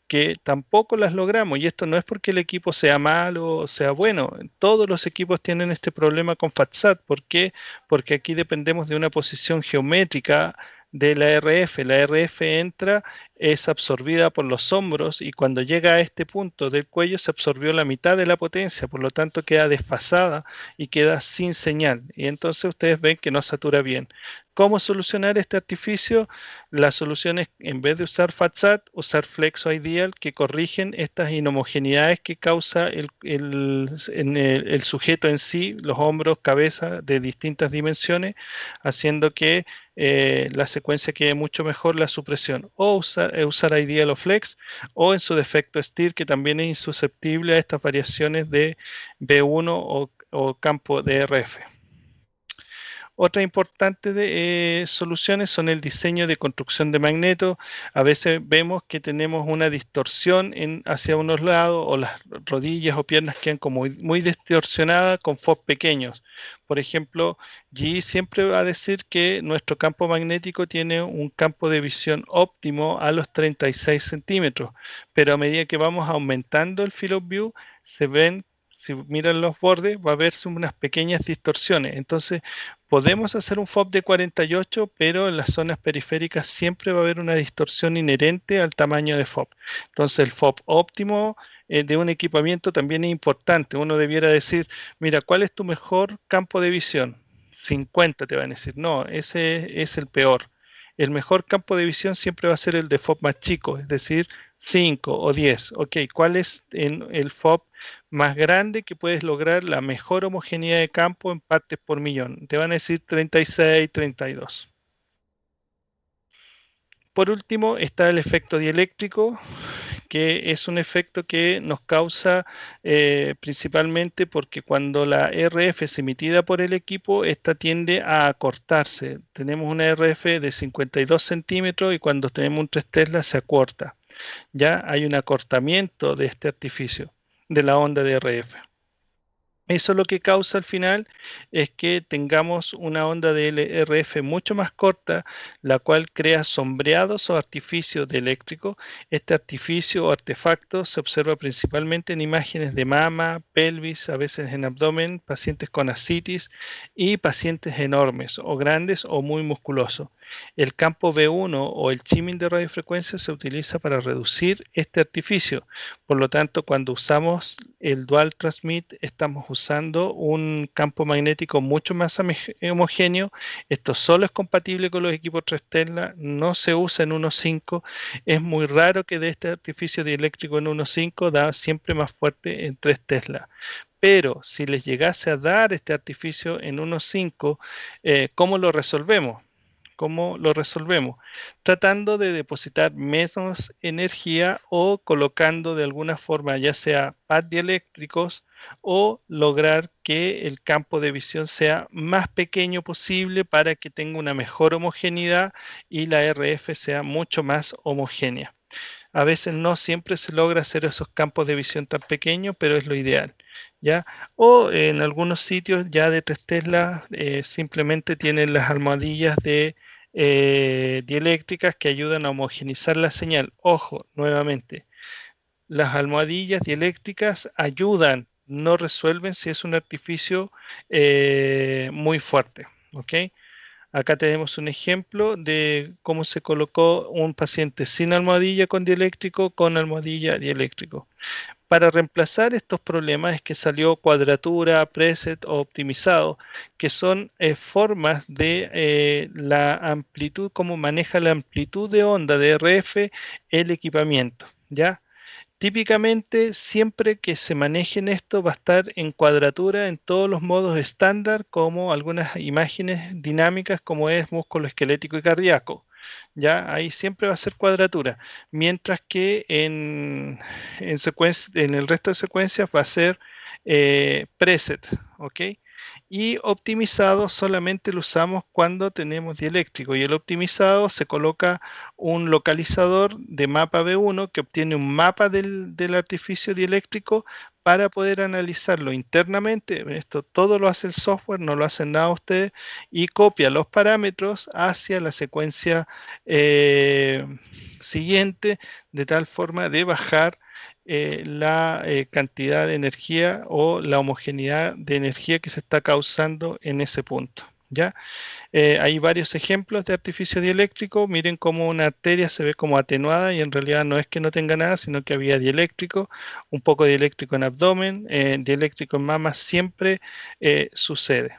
que tampoco las logramos. Y esto no es porque el equipo sea malo o sea bueno. Todos los equipos tienen este problema con FATSAT. ¿Por qué? Porque aquí dependemos de una posición geométrica de la RF. La RF entra, es absorbida por los hombros y cuando llega a este punto del cuello se absorbió la mitad de la potencia, por lo tanto queda desfasada y queda sin señal. Y entonces ustedes ven que no satura bien. ¿Cómo solucionar este artificio? La solución es, en vez de usar FATSAT, usar Flexo Ideal, que corrigen estas inhomogeneidades que causa el sujeto en sí, los hombros, cabeza de distintas dimensiones, haciendo que la secuencia quede mucho mejor la supresión. O usar Ideal o Flex, o en su defecto Steer, que también es insusceptible a estas variaciones de B1 o campo de RF. Otras importantes soluciones son el diseño de construcción de magnetos. A veces vemos que tenemos una distorsión hacia unos lados o las rodillas o piernas quedan como muy distorsionadas con FOB pequeños. Por ejemplo, GE siempre va a decir que nuestro campo magnético tiene un campo de visión óptimo a los 36 centímetros, pero a medida que vamos aumentando el field of view, se ven, si miran los bordes, va a verse unas pequeñas distorsiones. Entonces, podemos hacer un FOB de 48, pero en las zonas periféricas siempre va a haber una distorsión inherente al tamaño de FOB. Entonces el FOB óptimo de un equipamiento también es importante. Uno debiera decir, mira, ¿cuál es tu mejor campo de visión? 50 te van a decir, no, ese es el peor. El mejor campo de visión siempre va a ser el de FOB más chico, es decir, 5 o 10. Ok, ¿cuál es el FOB más grande que puedes lograr la mejor homogeneidad de campo en partes por millón? Te van a decir 36, 32. Por último está el efecto dieléctrico, que es un efecto que nos causa principalmente porque cuando la RF es emitida por el equipo, esta tiende a acortarse. Tenemos una RF de 52 centímetros y cuando tenemos un 3 Tesla se acorta. Ya hay un acortamiento de este artificio, de la onda de RF. Eso lo que causa al final es que tengamos una onda de LRF mucho más corta, la cual crea sombreados o artificios de eléctrico. Este artificio o artefacto se observa principalmente en imágenes de mama, pelvis, a veces en abdomen, pacientes con ascitis y pacientes enormes o grandes o muy musculosos. El campo B1 o el shimming de radiofrecuencia se utiliza para reducir este artificio. Por lo tanto, cuando usamos el dual transmit, estamos usando un campo magnético mucho más homogéneo. Esto solo es compatible con los equipos 3 Tesla, no se usa en 1.5. Es muy raro que de este artificio dieléctrico en 1.5 da siempre más fuerte en 3 Tesla. Pero si les llegase a dar este artificio en 1.5, ¿cómo lo resolvemos? ¿Cómo lo resolvemos? Tratando de depositar menos energía o colocando de alguna forma ya sea pads dieléctricos o lograr que el campo de visión sea más pequeño posible para que tenga una mejor homogeneidad y la RF sea mucho más homogénea. A veces no siempre se logra hacer esos campos de visión tan pequeños, pero es lo ideal, ¿ya? O en algunos sitios ya de 3 Tesla simplemente tienen las almohadillas de dieléctricas que ayudan a homogenizar la señal. Ojo, nuevamente, las almohadillas dieléctricas ayudan, no resuelven si es un artificio muy fuerte, ¿ok? Acá tenemos un ejemplo de cómo se colocó un paciente sin almohadilla con dieléctrico con almohadilla dieléctrico. Para reemplazar estos problemas es que salió cuadratura, preset o optimizado, que son formas de la amplitud, cómo maneja la amplitud de onda de RF el equipamiento, ¿ya? Típicamente, siempre que se manejen esto, va a estar en cuadratura en todos los modos estándar, como algunas imágenes dinámicas, como es músculo esquelético y cardíaco. Ya ahí siempre va a ser cuadratura, mientras que en el resto de secuencias va a ser preset, ¿ok? Y optimizado solamente lo usamos cuando tenemos dieléctrico y el optimizado se coloca un localizador de mapa B1 que obtiene un mapa del artificio dieléctrico para poder analizarlo internamente, esto todo lo hace el software, no lo hacen nada ustedes, y copia los parámetros hacia la secuencia siguiente, de tal forma de bajar la cantidad de energía o la homogeneidad de energía que se está causando en ese punto. ¿Ya? Hay varios ejemplos de artificio dieléctrico. Miren cómo una arteria se ve como atenuada y en realidad no es que no tenga nada, sino que había dieléctrico, un poco de dieléctrico en abdomen, dieléctrico en mama, siempre sucede.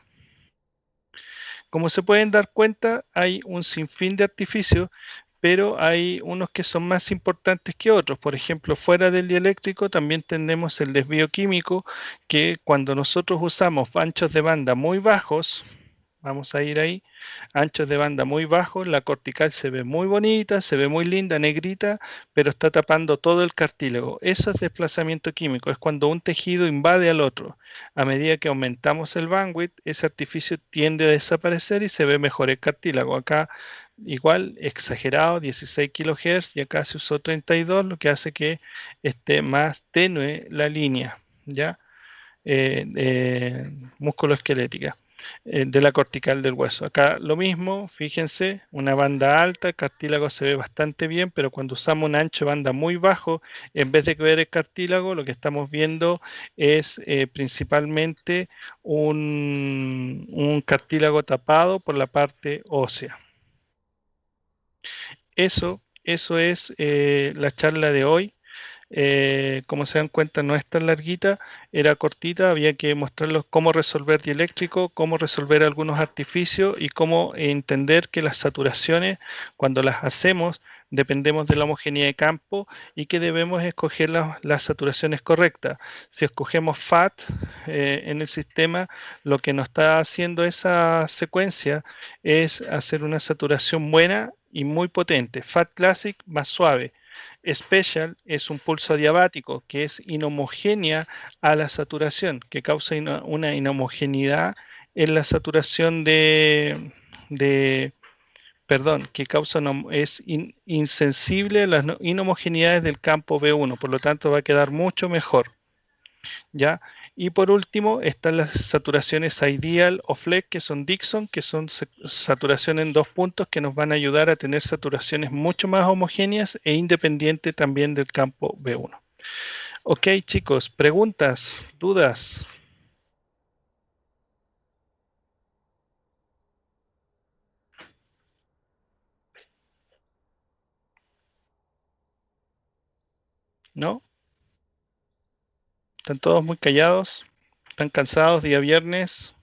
Como se pueden dar cuenta, hay un sinfín de artificios, pero hay unos que son más importantes que otros. Por ejemplo, fuera del dieléctrico también tenemos el desvío químico, que cuando nosotros usamos anchos de banda muy bajos, vamos a ir ahí, anchos de banda muy bajos, la cortical se ve muy bonita, se ve muy linda, negrita, pero está tapando todo el cartílago. Eso es desplazamiento químico, es cuando un tejido invade al otro. A medida que aumentamos el bandwidth, ese artificio tiende a desaparecer y se ve mejor el cartílago. Acá igual exagerado, 16 kHz y acá se usó 32, lo que hace que esté más tenue la línea, ¿ya? Musculoesquelética de la cortical del hueso. Acá lo mismo, fíjense, una banda alta, el cartílago se ve bastante bien, pero cuando usamos un ancho de banda muy bajo, en vez de ver el cartílago, lo que estamos viendo es principalmente un cartílago tapado por la parte ósea. Eso es la charla de hoy. Como se dan cuenta, no es tan larguita, era cortita, había que mostrarles cómo resolver dieléctrico, cómo resolver algunos artificios y cómo entender que las saturaciones, cuando las hacemos, dependemos de la homogeneidad de campo y que debemos escoger las saturaciones correctas. Si escogemos FAT en el sistema, lo que nos está haciendo esa secuencia es hacer una saturación buena y muy potente. FAT Classic más suave. Special es un pulso adiabático que es inhomogénea a la saturación, que causa una inhomogeneidad en la saturación perdón, que causa es insensible a las inhomogeneidades del campo B1, por lo tanto va a quedar mucho mejor. ¿Ya? Y por último están las saturaciones ideal o FLEC, que son Dixon, que son saturación en 2 puntos que nos van a ayudar a tener saturaciones mucho más homogéneas e independientes también del campo B1. Ok, chicos, preguntas, dudas. ¿No? ¿Están todos muy callados? ¿Están cansados día viernes?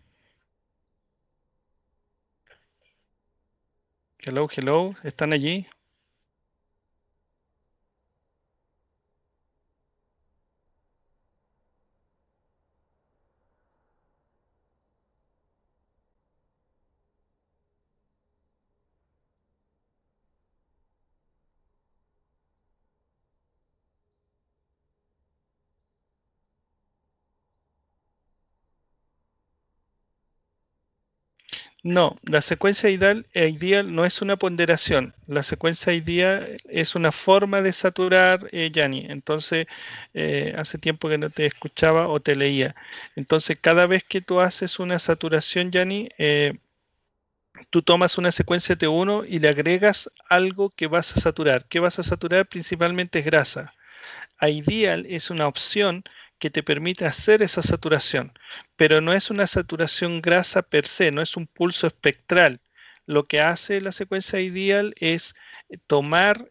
Hello, hello, ¿están allí? No, la secuencia ideal no es una ponderación. La secuencia ideal es una forma de saturar, Yanni. Entonces, hace tiempo que no te escuchaba o te leía. Entonces, cada vez que tú haces una saturación, Yanni, tú tomas una secuencia T1 y le agregas algo que vas a saturar. ¿Qué vas a saturar? Principalmente es grasa. Ideal es una opción que te permite hacer esa saturación, pero no es una saturación grasa per se, no es un pulso espectral. Lo que hace la secuencia ideal es tomar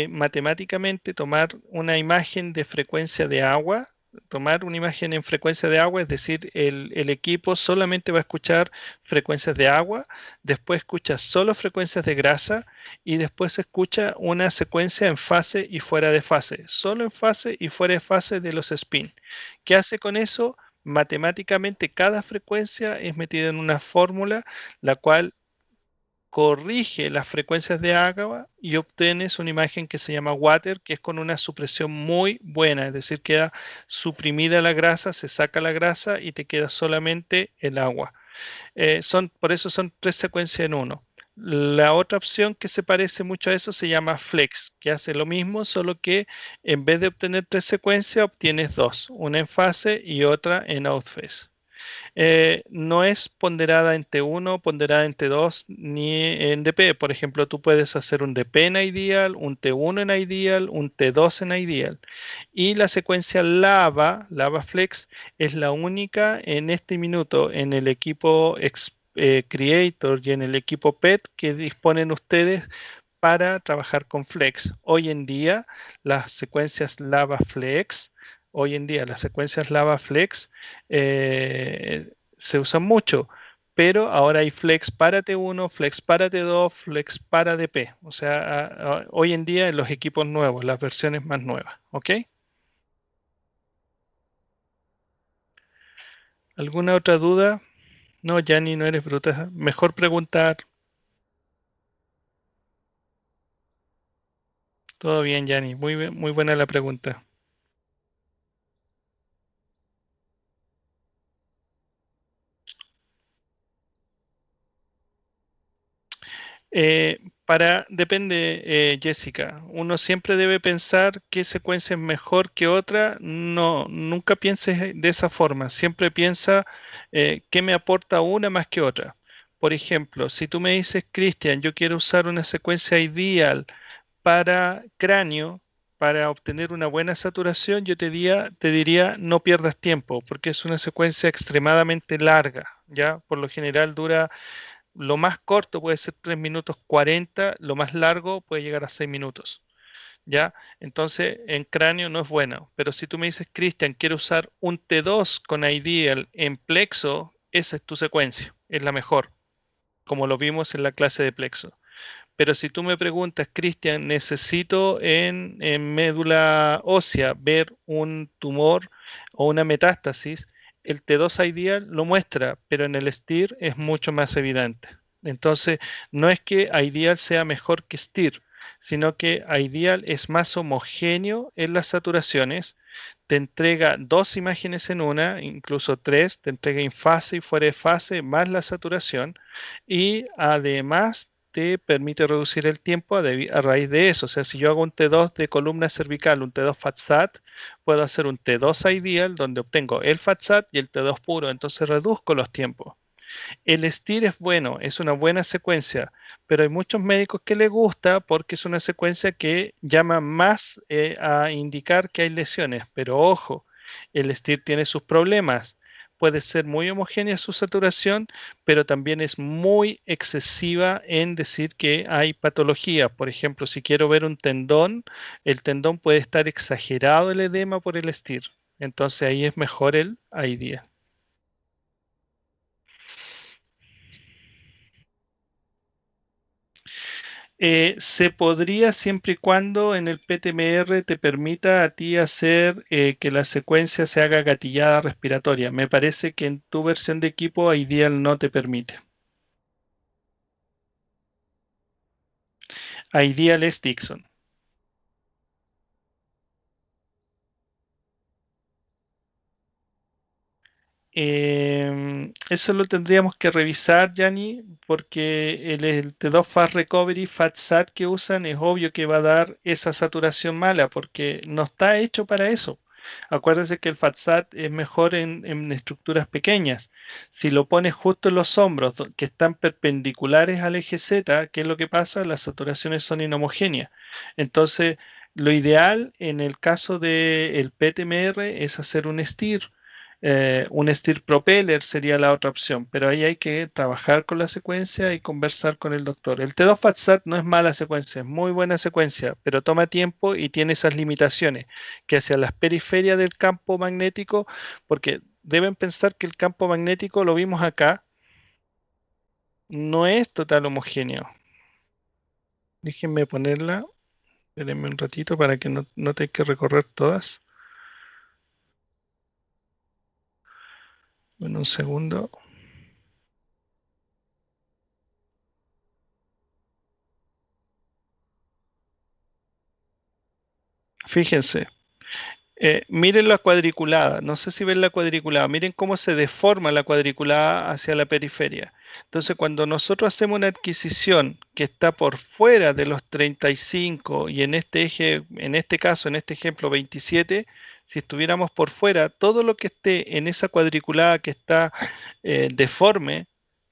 matemáticamente, tomar una imagen de frecuencia de agua, tomar una imagen en frecuencia de agua, es decir, el equipo solamente va a escuchar frecuencias de agua, después escucha solo frecuencias de grasa y después escucha una secuencia en fase y fuera de fase, solo en fase y fuera de fase de los spin. ¿Qué hace con eso? Matemáticamente cada frecuencia es metida en una fórmula, la cual corrige las frecuencias de agua y obtienes una imagen que se llama water, que es con una supresión muy buena, es decir, queda suprimida la grasa, se saca la grasa y te queda solamente el agua. Por eso son 3 secuencias en uno. La otra opción que se parece mucho a eso se llama Flex, que hace lo mismo, solo que en vez de obtener tres secuencias, obtienes dos, una en fase y otra en outphase. No es ponderada en T1, ponderada en T2 ni en DP. Por ejemplo, tú puedes hacer un DP en ideal, un T1 en ideal, un T2 en ideal. Y la secuencia Lava Flex, es la única en este minuto en el equipo Creator y en el equipo PET que disponen ustedes para trabajar con Flex. Hoy en día, las secuencias Lava Flex, hoy en día las secuencias Lava Flex se usan mucho, pero ahora hay Flex para T1, Flex para T2, Flex para DP. O sea, hoy en día en los equipos nuevos, las versiones más nuevas. ¿Ok? ¿Alguna otra duda? No, Yanni, no eres bruta. Mejor preguntar. Todo bien, Yanni. Muy buena la pregunta. Depende, Jessica. Uno siempre debe pensar qué secuencia es mejor que otra. No, nunca pienses de esa forma. Siempre piensa qué me aporta una más que otra. Por ejemplo, si tú me dices, Cristian, yo quiero usar una secuencia ideal para cráneo, para obtener una buena saturación, yo te diría no pierdas tiempo, porque es una secuencia extremadamente larga, ¿ya? Por lo general dura, lo más corto puede ser 3 minutos 40, lo más largo puede llegar a 6 minutos, ¿ya? Entonces, en cráneo no es bueno, pero si tú me dices, Cristian, quiero usar un T2 con Ideal en plexo, esa es tu secuencia, es la mejor, como lo vimos en la clase de plexo. Pero si tú me preguntas, Cristian, necesito en médula ósea ver un tumor o una metástasis, el T2 Ideal lo muestra, pero en el STIR es mucho más evidente. Entonces, no es que Ideal sea mejor que STIR, sino que Ideal es más homogéneo en las saturaciones, te entrega dos imágenes en una, incluso tres, te entrega en fase y fuera de fase más la saturación y además te permite reducir el tiempo a raíz de eso. O sea, si yo hago un T2 de columna cervical, un T2 FATSAT, puedo hacer un T2 ideal donde obtengo el FATSAT y el T2 puro, entonces reduzco los tiempos. El STIR es bueno, es una buena secuencia, pero hay muchos médicos que les gusta porque es una secuencia que llama más a indicar que hay lesiones. Pero ojo, el STIR tiene sus problemas. Puede ser muy homogénea su saturación, pero también es muy excesiva en decir que hay patología. Por ejemplo, si quiero ver un tendón, el tendón puede estar exagerado el edema por el STIR. Entonces ahí es mejor el IDEA. Se podría siempre y cuando en el PTMR te permita a ti hacer que la secuencia se haga gatillada respiratoria. Me parece que en tu versión de equipo Ideal no te permite. Ideal es Dixon. Eso lo tendríamos que revisar, Yanni, porque el T2 Fast Recovery FATSAT que usan es obvio que va a dar esa saturación mala, porque no está hecho para eso. Acuérdense que el FATSAT es mejor en estructuras pequeñas. Si lo pones justo en los hombros, que están perpendiculares al eje Z, ¿qué es lo que pasa? Las saturaciones son inhomogéneas. Entonces, lo ideal en el caso del PTMR es hacer un STIR, un steer propeller sería la otra opción, pero ahí hay que trabajar con la secuencia y conversar con el doctor. El T2 FATSAT no es mala secuencia, es muy buena secuencia, pero toma tiempo y tiene esas limitaciones que hacia las periferias del campo magnético, porque deben pensar que el campo magnético, lo vimos acá, no es total homogéneo. Déjenme ponerla, espérenme un ratito para que no tenga que recorrer todas. En un segundo. Fíjense. Miren la cuadriculada, no sé si ven la cuadriculada, miren cómo se deforma la cuadriculada hacia la periferia. Entonces, cuando nosotros hacemos una adquisición que está por fuera de los 35 y en este eje, en este caso, en este ejemplo 27, si estuviéramos por fuera, todo lo que esté en esa cuadriculada que está deforme,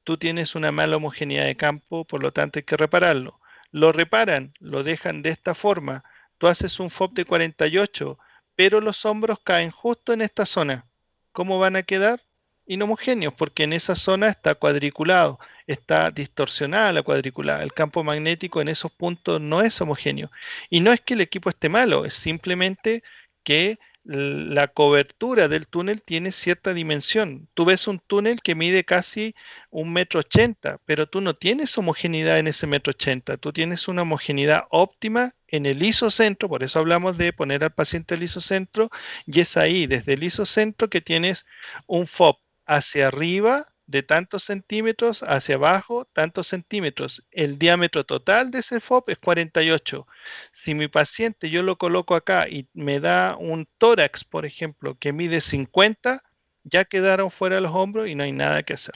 tú tienes una mala homogeneidad de campo, por lo tanto hay que repararlo. Lo reparan, lo dejan de esta forma. Tú haces un FOB de 48, pero los hombros caen justo en esta zona. ¿Cómo van a quedar? Inhomogéneos, porque en esa zona está cuadriculado, está distorsionada la cuadriculada. El campo magnético en esos puntos no es homogéneo. Y no es que el equipo esté malo, es simplemente que la cobertura del túnel tiene cierta dimensión. Tú ves un túnel que mide casi 1,80 m, pero tú no tienes homogeneidad en ese 1,80 m. Tú tienes una homogeneidad óptima en el isocentro, por eso hablamos de poner al paciente al isocentro, y es ahí, desde el isocentro, que tienes un FOB hacia arriba de tantos centímetros, hacia abajo tantos centímetros. El diámetro total de ese FOB es 48. Si mi paciente yo lo coloco acá y me da un tórax, por ejemplo, que mide 50, ya quedaron fuera los hombros y no hay nada que hacer.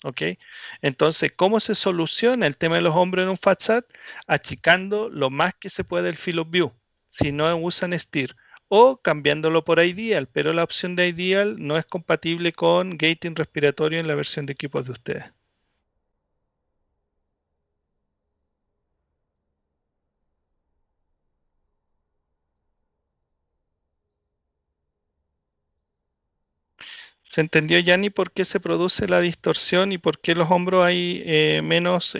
¿Ok? Entonces, ¿cómo se soluciona el tema de los hombros en un FATSAT? Achicando lo más que se puede el field of view, si no usan STIR, o cambiándolo por IDEAL, pero la opción de IDEAL no es compatible con gating respiratorio en la versión de equipos de ustedes. ¿Se entendió, Yanni, por qué se produce la distorsión y por qué los hombros hay menos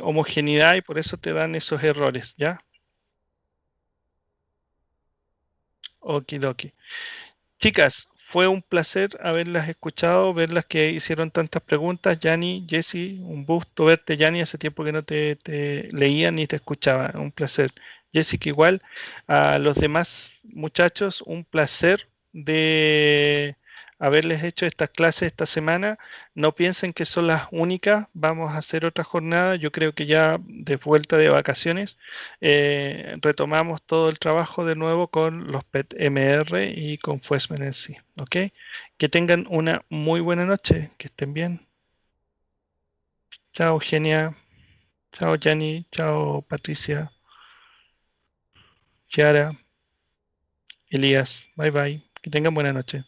homogeneidad y por eso te dan esos errores? ¿Ya? Okidoki. Chicas, fue un placer haberlas escuchado, verlas que hicieron tantas preguntas. Yanni, Jessy, un gusto verte, Yanni. Hace tiempo que no te leía ni te escuchaba. Un placer. Jessica, igual. A los demás muchachos, un placer de haberles hecho estas clases esta semana. No piensen que son las únicas. Vamos a hacer otra jornada. Yo creo que ya de vuelta de vacaciones retomamos todo el trabajo de nuevo con los PET-MR y con Fuesman en sí. ¿Ok? Que tengan una muy buena noche. Que estén bien. Chao, Eugenia. Chao, Yanni. Chao, Patricia. Chiara. Elías. Bye bye. Que tengan buena noche.